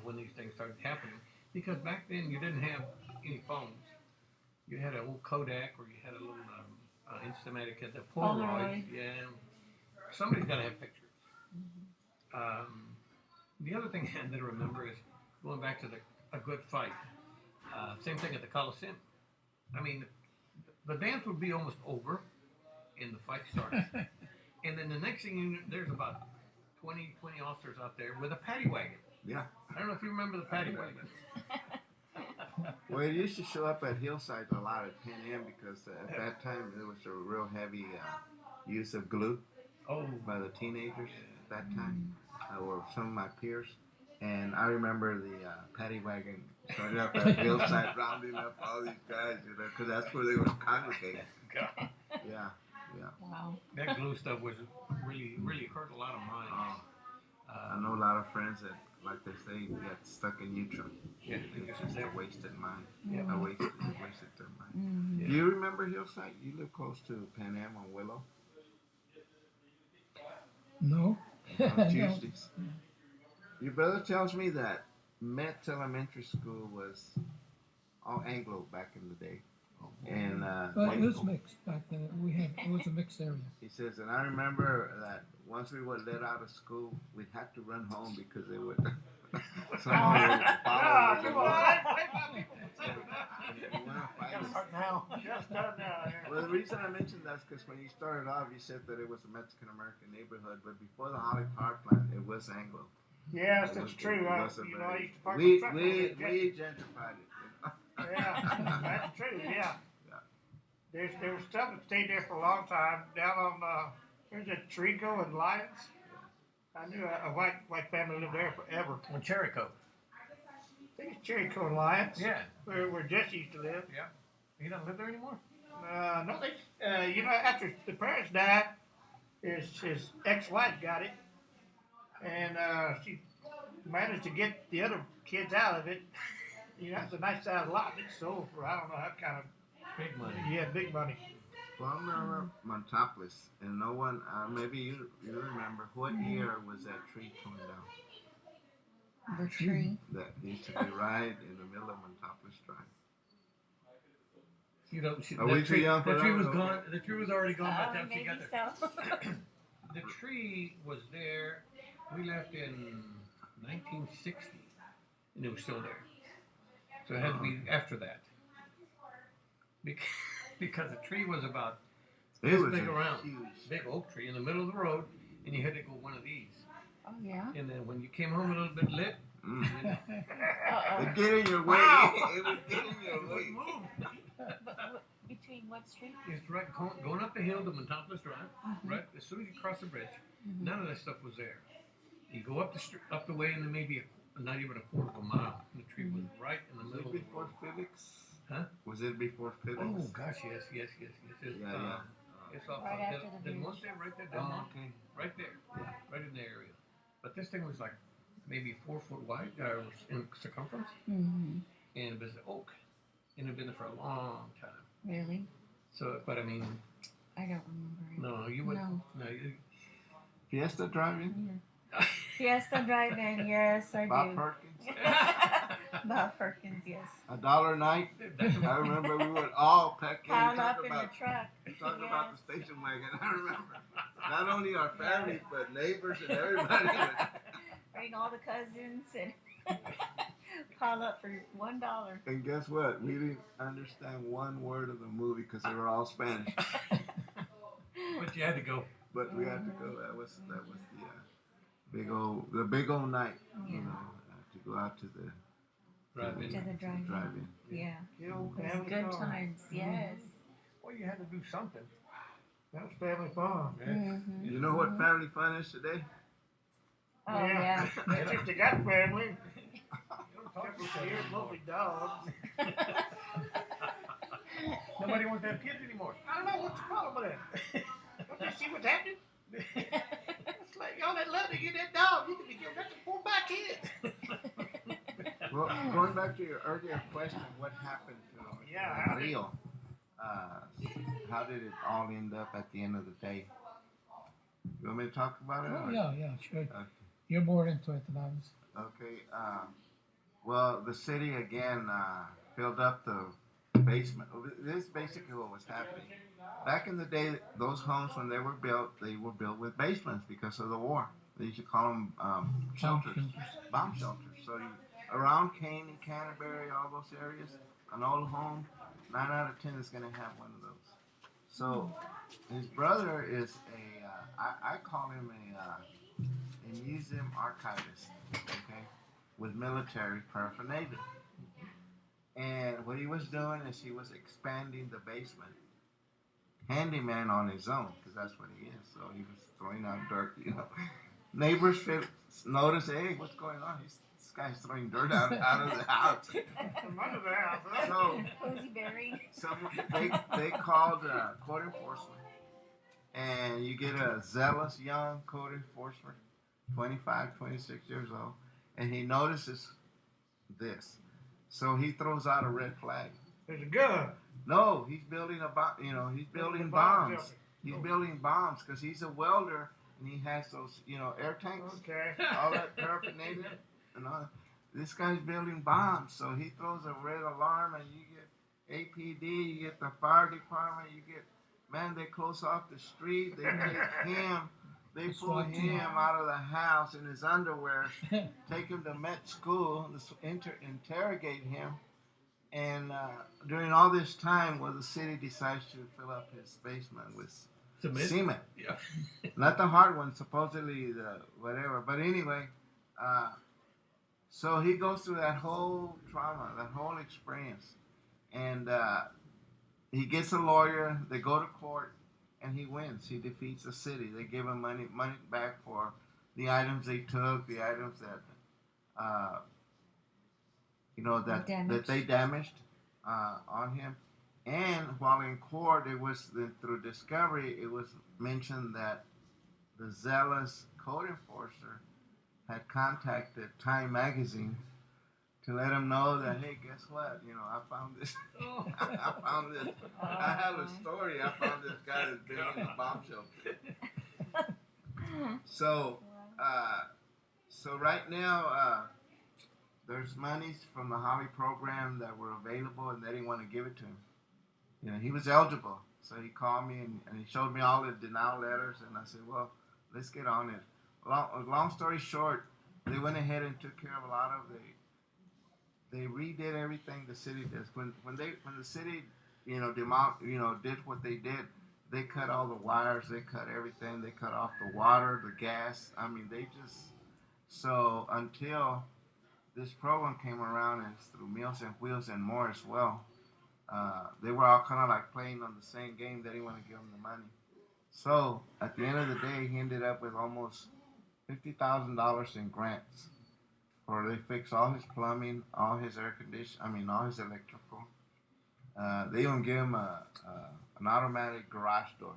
when these things started happening. Because back then you didn't have any phones. You had an old Kodak, or you had a little Instamatic, the Polaroid. Polaroid. Yeah. Somebody's got to have pictures. The other thing that I remember is going back to a good fight. Same thing at the Coliseum. I mean, the dance would be almost over, and the fight starts. And then the next thing you know, there's about 20 officers out there with a paddy wagon. Yeah. I don't know if you remember the paddy wagon. Well, it used to show up at Hillside a lot at Pan Am because at that time there was a real heavy use of glue by the teenagers at that time, or some of my peers. And I remember the paddy wagon showing up at Hillside, rounding up all these guys, because that's where they were congregating. God. Yeah. Wow. That glue stuff was really, really hurt a lot of minds. I know a lot of friends that, like they say, got stuck in neutral. Yeah, It's just a wasted mind. Yeah. I wasted their mind. Do you remember Hillside? You live close to Pan Am on Willow No. on Tuesdays. Your brother tells me that Metz Elementary School was all Anglo back in the day. And Well, it was mixed back then. It was a mixed area. he says, and I remember that once we were let out of school, we had to run home because they would someone would follow us. Come on. And gonna I fight gotta it. start now. Just done now. Yeah. Well, the reason I mentioned that is because when you started off, you said that it was a Mexican American neighborhood, but before the Holly Power Plant, it was Anglo. Yes, It that's was- true. it I, was a you know, I very- used to park my we truck over we there. we gentrified it. Yeah, that's true. Yeah. Yeah. There was stuff that stayed there for a long time down on there's a Trico and Lyons. I knew a white family lived there forever. On Cherrico. I think it's Trico and Lyons. Yeah. Where Jesse used to live. Yeah. He doesn't live there anymore? No, they you know, after the parents died, his ex-wife got it, and she managed to get the other kids out of it. You know, it's a nice sized lot. It's sold for I don't know that kind of Big money. yeah, big money. Well, I remember Montopolis, and no one, maybe you remember, what year was that tree torn down? The tree. That used to be right in the middle of Montopolis Drive. You know, Are we too young for the tree that? was Okay. gone. The tree was already gone by the time she Maybe got there. so. The tree was there. We left in 1960, and it was still there. So it had to be after that. Because the tree was about It this was big a around, huge. big oak tree in the middle of the road, and you had to go one of these. Oh yeah. And then when you came home a little bit lit, Mm. Uh-oh. It get in your way. Wow. It would get in your it way. would move. But between what street? It's right going up the hill to Montopolis Drive. Right as soon as you cross the bridge, none of that stuff was there. You go up the way, and then maybe not even a quarter of a mile. And the tree was right in the Was middle it of the before road. Felix? Huh? Was it before Felix? Oh gosh, yes. It's, Yeah. It's off Right after the Del bridge. Monte, right there, Del Oh, Monte, okay. right there, right in the area. But this thing was like maybe 4 foot wide in circumference, Mm-hmm. and it was oak, and it had been there for a long time. Really? So, but I mean, I don't remember it. no, you would, No. no, you, Fiesta driving? Fiesta Drive-In, yes, I Bob do. Perkins? Bob Perkins, yes. $1 a night? I remember we would all pack in and Piled talk up in the about, truck. about the station wagon. I remember. Not only our families, but neighbors and everybody. Bring all the cousins and pile up for $1. And guess what? We didn't understand one word of the movie because they were all Spanish. but you had to go. But we had to go. That was the big old night. You know, to go out to the Drive-in. To the drive-in. drive-in. Yeah. Good old It was family good farm. times, yes. Well, you had to do something. That was family farm. Mm-hmm. You know what family fun is today? Oh, yeah. That's if they got family. You don't talk Couple to each other years, anymore. mostly dogs. Nobody wants to have kids anymore. I don't know what's the problem with that. Don't you see what's happening? It's like y'all that love to get that dog. You can be giving that to poor back kids. Well, going back to your earlier question, what happened to Yeah, Rio? How did it all end up at the end of the day? You want me to talk about it? Oh, or- yeah, sure. Okay. You're more into it than I was. Okay. Well, the city again filled up the basement. This is basically what was happening. Back in the day, those homes, when they were built with basements because of the war. They used to call them shelters, bomb shelters. So around Kane and Canterbury, all those areas, an old home, 9 out of 10 is going to have one of those. So his brother is I call him a museum archivist, okay, with military paraphernalia. And what he was doing is he was expanding the basement. Handyman on his own, because that's what he is. So he was throwing out dirt, you know. Neighbors notice, hey, what's going on? This guy's throwing dirt out of the house. From under the house, right? So Cozy buried. they called code enforcement. And you get a zealous young code enforcement, 25, 26 years old, and he notices this. So he throws out a red flag. There's a gun. No, he's building a bomb. You know, he's building bombs. He's building bombs because he's a welder and he has those, air tanks, Okay. all that paraphernalia. And all. This guy's building bombs, so he throws a red alarm, and you get APD, you get the fire department, you get. Man, they close off the street. They take him. They pull him out of the house in his underwear, take him to med school, interrogate him, And during all this time, well, the city decides to fill up his basement with cement. Yeah. Not the hard one, supposedly the whatever. But anyway, uh, so he goes through that whole trauma, that whole experience, and he gets a lawyer. They go to court, and he wins. He defeats the city. They give him money back for the items they took, the items that uh, that they damaged on him. And while in court, it was through discovery, it was mentioned that the zealous code enforcer had contacted Time Magazine to let him know that, hey, guess what? I found this. I found this. I have a story. I found this guy that's been in the bomb shelter. So, so right now, there's monies from the Holly program that were available, and they didn't want to give it to him. He was eligible, so he called me and he showed me all the denial letters, and I said, well, let's get on it. Long story short, they went ahead and took care of a lot of they redid everything the city does. When the city, did what they did, they cut all the wires, they cut everything, they cut off the water, the gas. I mean, so until this program came around, and it's through Meals and Wheels and more as well, they were all kind of like playing on the same game. They didn't want to give him the money. So at the end of the day, he ended up with almost $50,000 in grants, where they fixed all his plumbing, all his air conditioning, all his electrical. They even gave him an automatic garage door.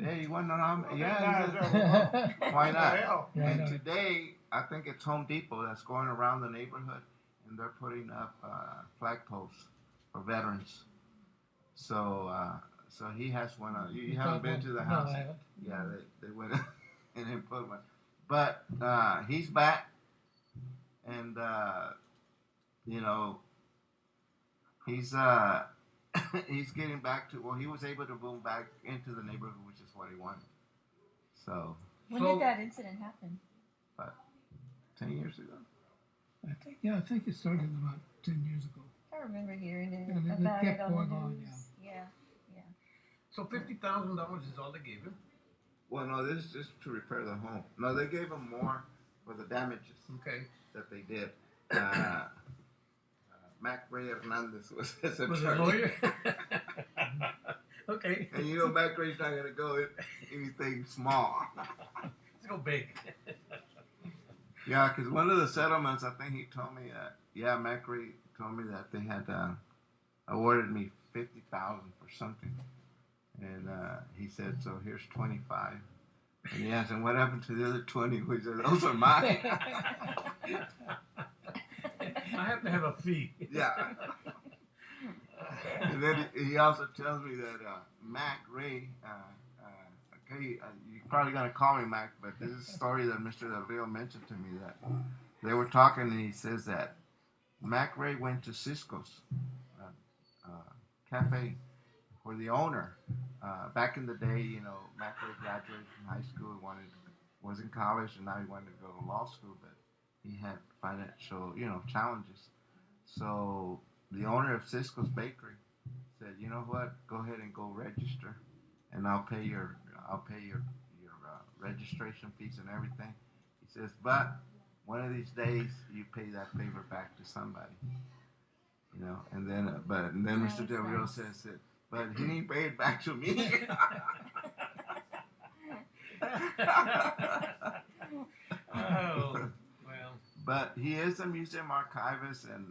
Hey, you want an automatic? Yeah. Why not? And today, I think it's Home Depot that's going around the neighborhood, and they're putting up flagpoles for veterans. So he has one. You haven't been to the house? No, I haven't. Yeah, they went and put one. But he's back, and he's he's getting back to. Well, he was able to move back into the neighborhood, which is what he wanted. So. When did that incident happen? 10 years ago. I think it started about 10 years ago. I remember hearing it And about it it kept on going the on, news. Yeah. So $50,000 is all they gave him? Well, no, this is just to repair the home. No, they gave him more for the damages that they did. Mac Ray Fernandez was his attorney. Was a lawyer? Okay. And Mac Ray's not going to go anything small. Let's go big. Yeah, because one of the settlements, I think he told me that, Mac Ray told me that they had awarded me $50,000 for something. And he said, so here's 25. And he asked him, what happened to the other 20? He said, those are mine. I have to have a fee. Yeah. And then he also tells me that Mac Ray, you're probably going to call me Mac, but this is a story that Mr. Del Rio mentioned to me, that they were talking, and he says that Mac Ray went to Cisco's cafe for the owner. Back in the day, Mac Ray graduated from high school, was in college, and now he wanted to go to law school, but he had financial, challenges. So the owner of Cisco's Bakery said, you know what, go ahead and go register, and I'll pay your registration fees and everything. He says, but one of these days you pay that favor back to somebody, and then Mr. Del Rio says that, but he didn't pay it back to me. Oh, well. But he is a museum archivist, and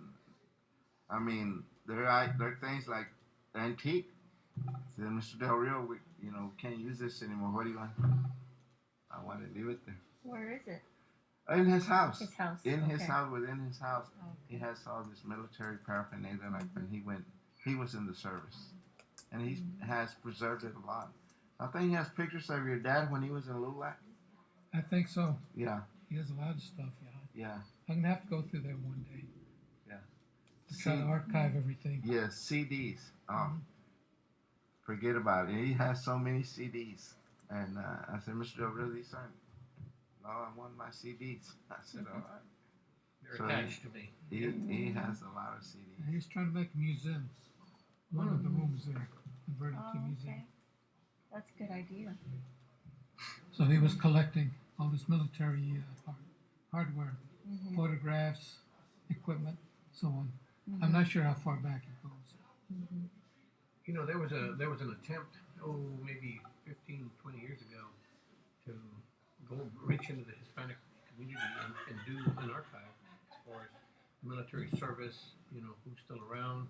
I mean, there are things like antique. So Mr. Del Rio, we can't use this anymore. What do you want? I want to leave it there. Where is it? In his house. His house. In his Okay. house, within his house, Okay. he has all this military paraphernalia. Like when he was in the service, and he has preserved it a lot. I think he has pictures of your dad when he was in LULAC. I think so. Yeah, He has a lot of stuff, yeah, I'm going to have to go through there one day. Yeah. To try to archive everything. yes. CDs. Oh, forget about it. He has so many CDs, and I said, Mr. Del Rio, these aren't. No, I want my CDs. I said, all right. They're So attached to me. he has a lot of CDs. And he's trying to make a museum. One of the rooms there, converted to Oh, museum. okay. That's a good idea. So he was collecting all this military hardware, Mm-hmm. photographs, equipment, so on. Mm-hmm. I'm not sure how far back it goes. Mm-hmm. You know, there was an attempt, maybe 15, 20 years ago, to go reach into the Hispanic community and do an archive as far as military service, who's still around,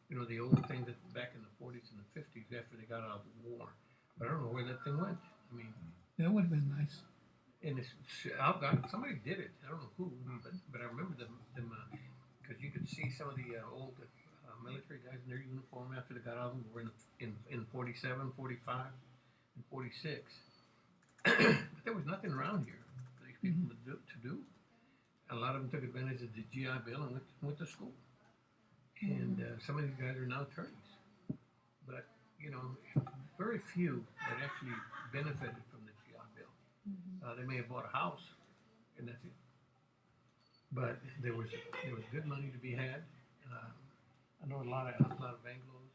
the old thing that back in the 40s and the 50s after they got out of the war. But I don't know where that thing went. I mean, That would have been nice. and somebody did it. I don't know who, but I remember them because you could see some of the old military guys in their uniform after they got out of them were in 47, 45, and 46. But there was nothing around here for these people to do. A lot of them took advantage of the GI Bill and went to school. And some of these guys are now attorneys. But, very few that actually benefited from the GI Bill. They may have bought a house, and that's it. But there was good money to be had. I know a lot of Anglos.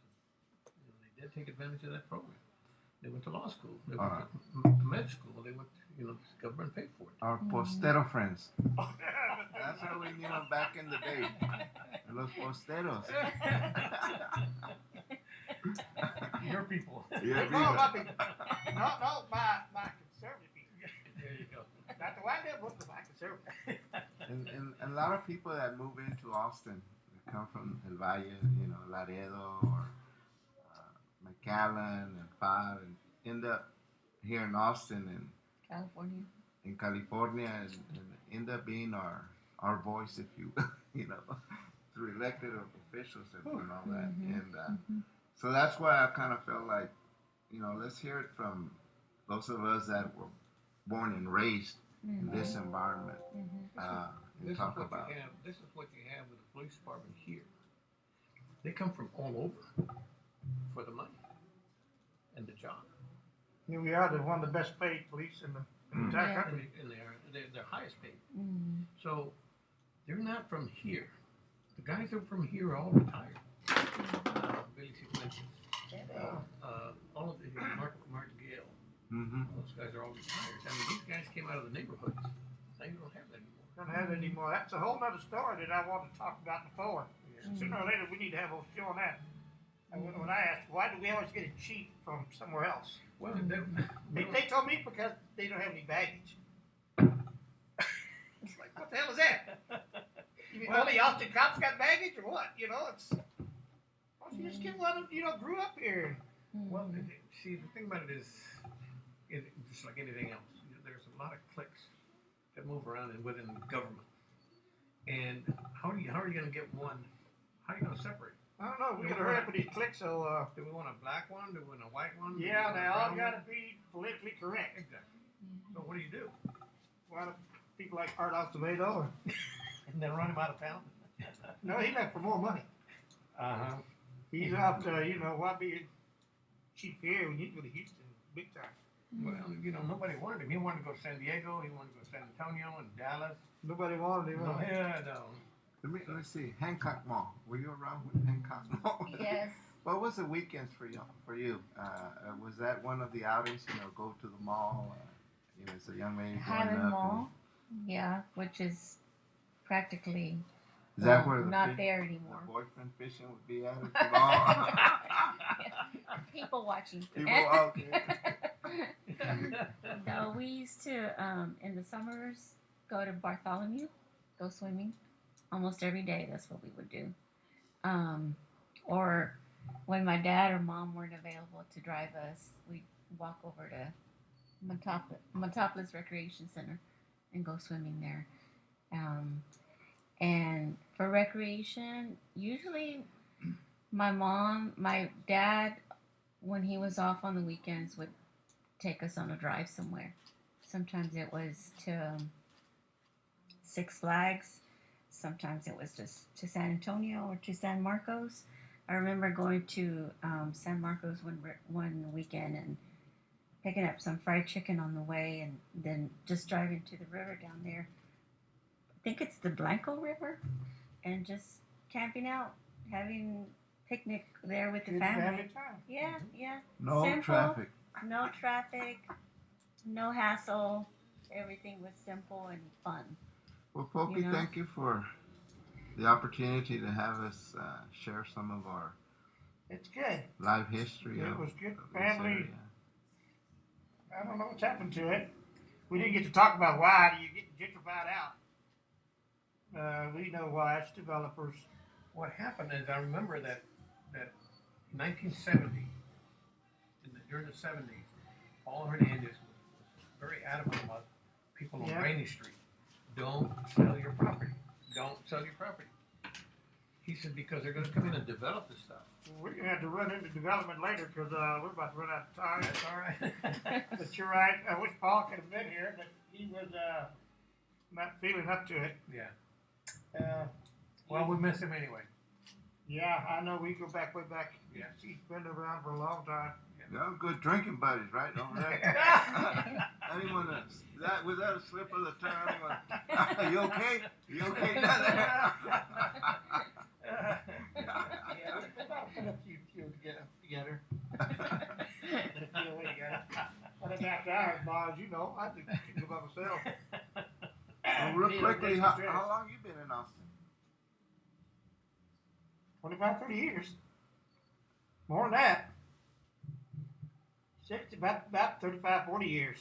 They did take advantage of that program. They went to law school. They went to med school. They went. The government paid for it. Our postero friends. That's how we knew them back in the day. Los posteros. Your people. Yeah, No, my people. No, my conservative people. There you go. Not the white man, but my conservative. and a lot of people that move into Austin, they come from El Valle, Laredo or McAllen and Far, and end up here in Austin and California. in California, and end up being our voice, if you through elected officials and all that. And so that's why I kind of felt like, let's hear it from those of us that were born and raised in this environment. And talk about. This is what you have with the police department here. They come from all over for the money and the job. Here we are, one of the best paid police in the entire country. And they're highest paid. Mm-hmm. So they're not from here. The guys that are from here are all retired. Billy C. Fuentes, all of the Martin Gale. Those guys are all retired. I mean, these guys came out of the neighborhoods. Now you don't have that anymore. Don't have it anymore. That's a whole other story that I wanted to talk about before. Sooner or later, we need to have a show on that. And when I asked, why do we always get it cheap from somewhere else? Well, They told me because they don't have any baggage. It's like, what the hell is that? You mean only Austin cops got baggage or what? It's. Why don't you just get one that, grew up here? well, see, the thing about it is, just like anything else, there's a lot of cliques that move around within government. And how are you going to get one? How are you going to separate? I don't know. We gotta hurry up with these clicks. So, Do we want a black one? Do we want a white one? yeah, they all gotta be politically correct. Exactly. So what do? Why do people like Art Acevedo? And then run him out of town? No, he left for more money. He's out, why be cheap here when you go to Houston big time? Well, nobody wanted him. He wanted to go to San Diego. He wanted to go to San Antonio and Dallas. Nobody wanted him. No, yeah, no. Let me see. Hancock Mall. Were you around with Hancock Mall? Yes. What was the weekends for you? Was that one of the outings? Go to the mall. As a young lady growing Highland up. Mall. Yeah, which is practically Is that where the not there anymore. The boyfriend fishing would be at the mall? People watching. Okay. No, we used to in the summers go to Bartholomew, go swimming. Almost every day, that's what we would do. Or when my dad or mom weren't available to drive us, we'd walk over to Montopolis Recreation Center and go swimming there. And for recreation, usually my dad, when he was off on the weekends, would take us on a drive somewhere. Sometimes it was to Six Flags. Sometimes it was just to San Antonio or to San Marcos. I remember going to San Marcos one weekend and picking up some fried chicken on the way, and then just driving to the river down there think it's the Blanco River, and just camping out, having picnic there with the Good family. time. Yeah, yeah. No Simple. traffic. No traffic, no hassle. Everything was simple and fun. Well, Pokey, You know? thank you for the opportunity to have us share some of our It's good. live history. It of, was good of this family. area. I don't know what's happened to it. We didn't get to talk about why do you get gentrified out. We know why. It's developers. What happened is I remember that 1970, during the 70s, Paul Hernandez was very adamant about people on Yeah. Rainy Street. Don't sell your property. Don't sell your property. He said because they're going to come in and develop this stuff. We're gonna have to run into development later because we're about to run out of time. That's all right. But you're right. I wish Paul could have been here, but he was not feeling up to it. Yeah. Well, we miss him anyway. Yeah, I know. We go back way back. Yeah. He's been around for a long time. Y'all good drinking buddies, right? Over there. I didn't want to. Was that a slip of the tongue? You okay? You okay down there? Yeah, we gotta put a few together. When I got to bars, you know, I think I can go by myself. Well, real quickly, how long you been in Austin? 25, 30 years. More than that. 60, about 35, 40 years.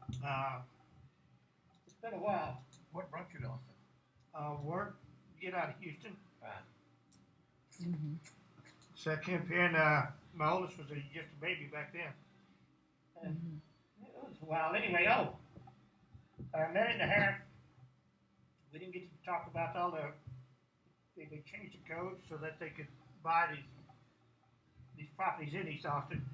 It's been a while. What brought you to Austin? Work, get out of Houston. Mm-hmm. So I came here and my oldest was just a baby back then. And it was a while. Anyway, a minute and a half. We didn't get to talk about all the. They changed the code so that they could buy these properties in East Austin.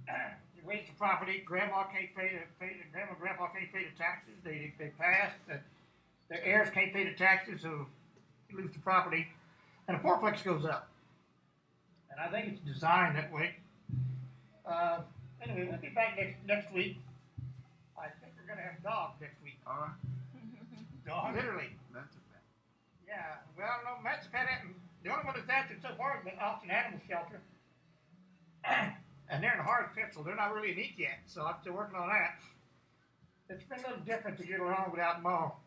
They raised the property. Grandma can't pay grandma and grandpa can't pay the taxes. They passed. Their heirs can't pay the taxes, so you lose the property, and the fourplex goes up. And I think it's designed that way. Anyway, we'll be back next week. I think we're gonna have dogs next week. All right. Dogs, literally. That's a fact. Yeah, well, no, Matt's had it. The only one that's active so far has been Austin Animal Shelter. And they're in a hard pencil. They're not really neat yet, so I'm still working on that. It's been a little different to get along without them all.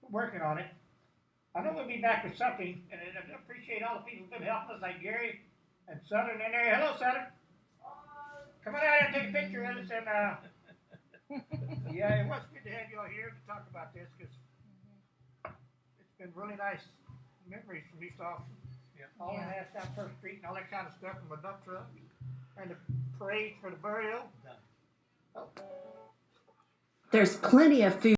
Working on it. I know we'll be back with something, and I appreciate all the people who've been helping us, like Gary and Southern in there. Hello, Southern. Come on out and take a picture with us, and yeah, it was good to have you all here to talk about this because it's been really nice memories from East Austin. Yeah. All the ass down First Street and all that kind of stuff from a dump truck and the parade for the burial. Done. Oh. There's plenty of food.